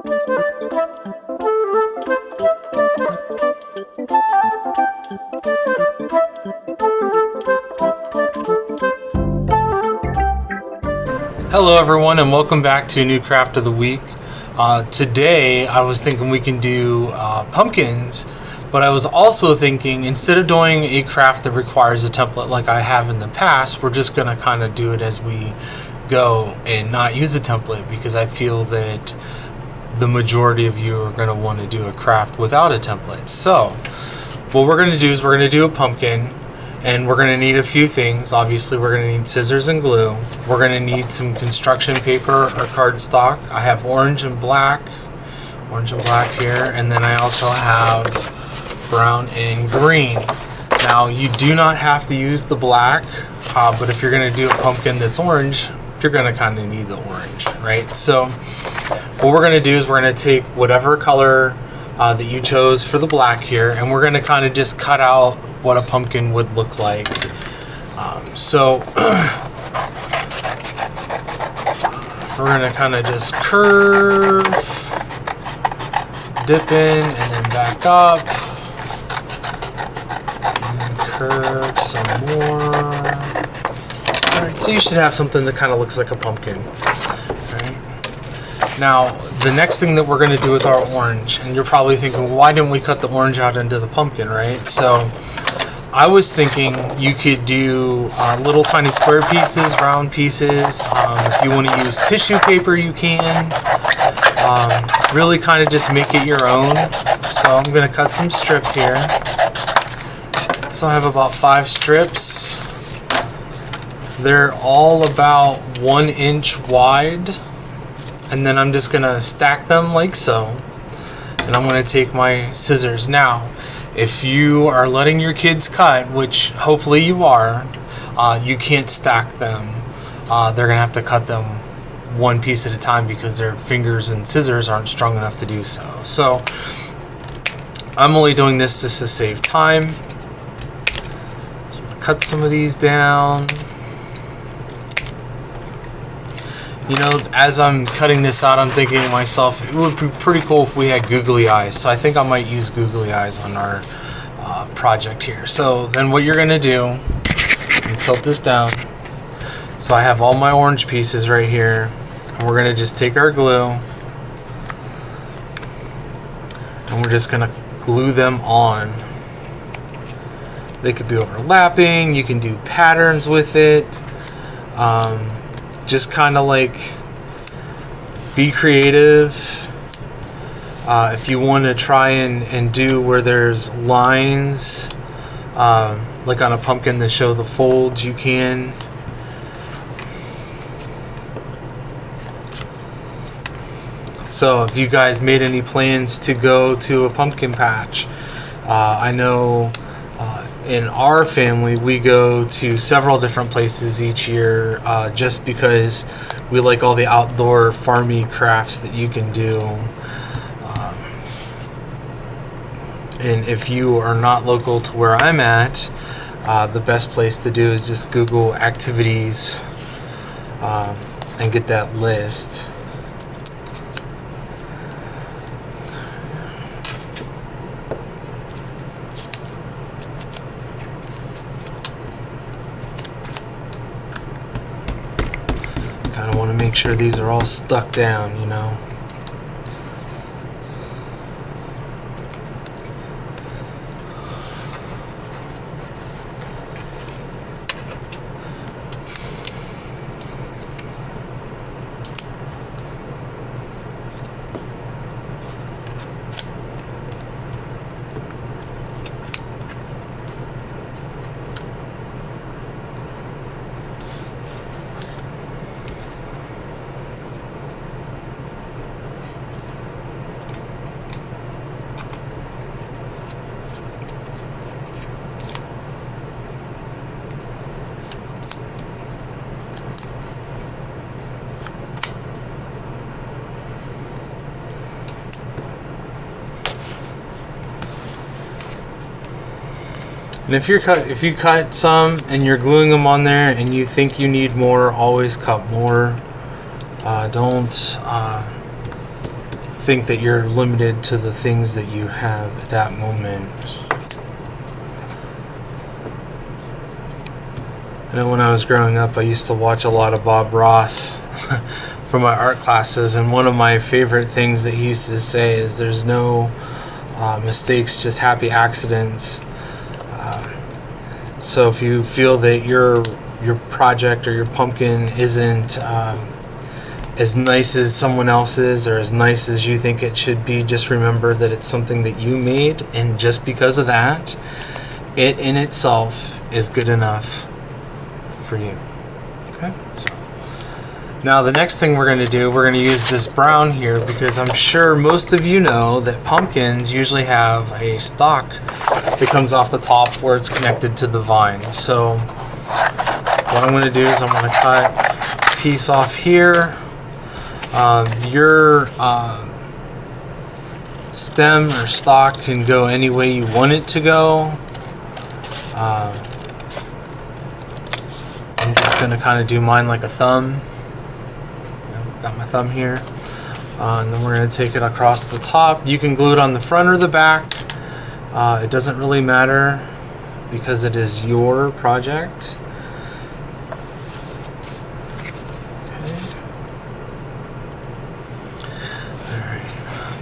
Hello everyone, and welcome back to a new craft of the week. Today I was thinking we can do pumpkins, but I was also thinking instead of doing a craft that requires a template like I have in the past, we're just going to kind of do it as we go and not use a template, because I feel that the majority of you are going to want to do a craft without a template. So what we're going to do is we're going to do a pumpkin. And we're going to need a few things. Obviously, we're going to need scissors and glue. We're going to need some construction paper or cardstock. I have orange and black here. And then I also have brown and green. Now, you do not have to use the black, but if you're going to do a pumpkin that's orange, you're going to kind of need the orange, right? So what we're going to do is we're going to take whatever color that you chose for the black here, and we're going to kind of just cut out what a pumpkin would look like. So we're going to kind of just curve, dip in, and then back up, and then curve some more. Alright, so you should have something that kind of looks like a pumpkin. Now, the next thing that we're going to do with our orange, and you're probably thinking, why didn't we cut the orange out into the pumpkin, right? So I was thinking you could do little tiny square pieces, round pieces. If you want to use tissue paper, you can. Really kind of just make it your own. So I'm going to cut some strips here. So I have about 5 strips. They're all about 1 inch wide. And then I'm just going to stack them like so. And I'm going to take my scissors. Now, if you are letting your kids cut, which hopefully you are, you can't stack them. They're going to have to cut them one piece at a time because their fingers and scissors aren't strong enough to do so. So I'm only doing this just to save time. So I'm going to cut some of these down. You know, as I'm cutting this out, I'm thinking to myself, it would be pretty cool if we had googly eyes. So I think I might use googly eyes on our project here. So then what you're going to do, tilt this down. So I have all my orange pieces right here. And we're going to just take our glue. And we're just going to glue them on. They could be overlapping. You can do patterns with it. Just kind of like be creative. If you want to try and do where there's lines, like on a pumpkin that show the folds, you can. So if you guys made any plans to go to a pumpkin patch, I know in our family, we go to several different places each year just because we like all the outdoor farmy crafts that you can do. And if you are not local to where I'm at, the best place to do is just Google activities and get that list. Kind of want to make sure these are all stuck down, you know. And if you cut some and you're gluing them on there and you think you need more, always cut more. Don't think that you're limited to the things that you have at that moment. I know when I was growing up, I used to watch a lot of Bob Ross from my art classes, and one of my favorite things that he used to say is there's no mistakes, just happy accidents. So if you feel that your project or your pumpkin isn't as nice as someone else's or as nice as you think it should be, just remember that it's something that you made, and just because of that, it in itself is good enough for you. Okay, so now the next thing we're going to do, we're going to use this brown here, because I'm sure most of you know that pumpkins usually have a stalk that comes off the top where it's connected to the vine. So what I'm going to do is I'm going to cut a piece off here. Your stem or stalk can go any way you want it to go. I'm just going to kind of do mine like a thumb. Got my thumb here. And then we're going to take it across the top. You can glue it on the front or the back. It doesn't really matter because it is your project.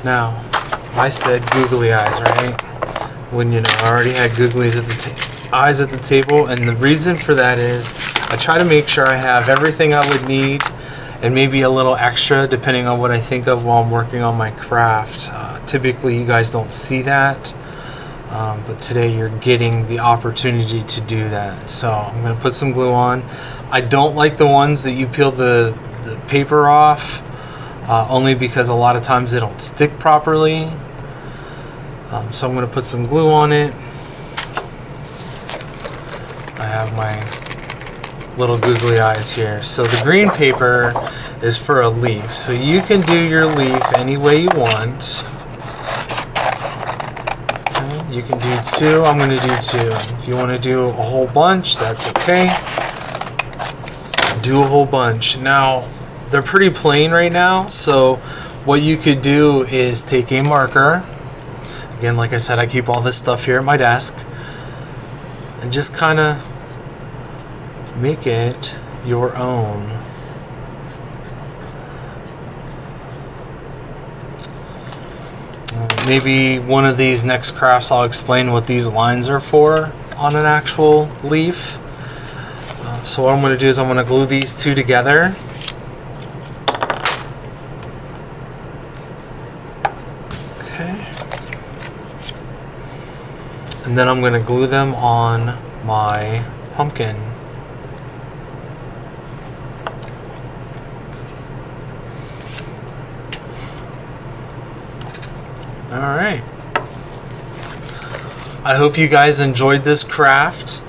Now, I said googly eyes, right? When you know, I already had googly eyes at the table, and the reason for that is I try to make sure I have everything I would need and maybe a little extra depending on what I think of while I'm working on my craft. Typically, you guys don't see that, but today you're getting the opportunity to do that. So I'm going to put some glue on. I don't like the ones that you peel the paper off. Only because a lot of times they don't stick properly. So I'm going to put some glue on it. I have my little googly eyes here. So the green paper is for a leaf. So you can do your leaf any way you want. Okay, you can do two. I'm going to do two. If you want to do a whole bunch, that's okay. Do a whole bunch. Now, they're pretty plain right now, so what you could do is take a marker. Again, like I said, I keep all this stuff here at my desk, and just kind of make it your own. Maybe one of these next crafts I'll explain what these lines are for on an actual leaf. So what I'm going to do is I'm going to glue these two together. And then I'm going to glue them on my pumpkin. Alright. I hope you guys enjoyed this craft.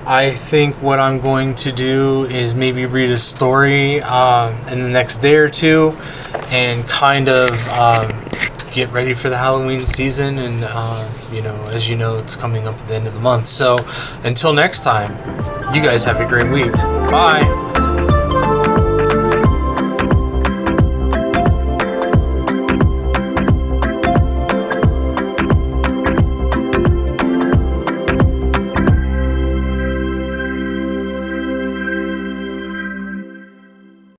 I think what I'm going to do is maybe read a story in the next day or two and kind of get ready for the Halloween season, and you know, as you know, it's coming up at the end of the month. So until next time, you guys have a great week. Bye.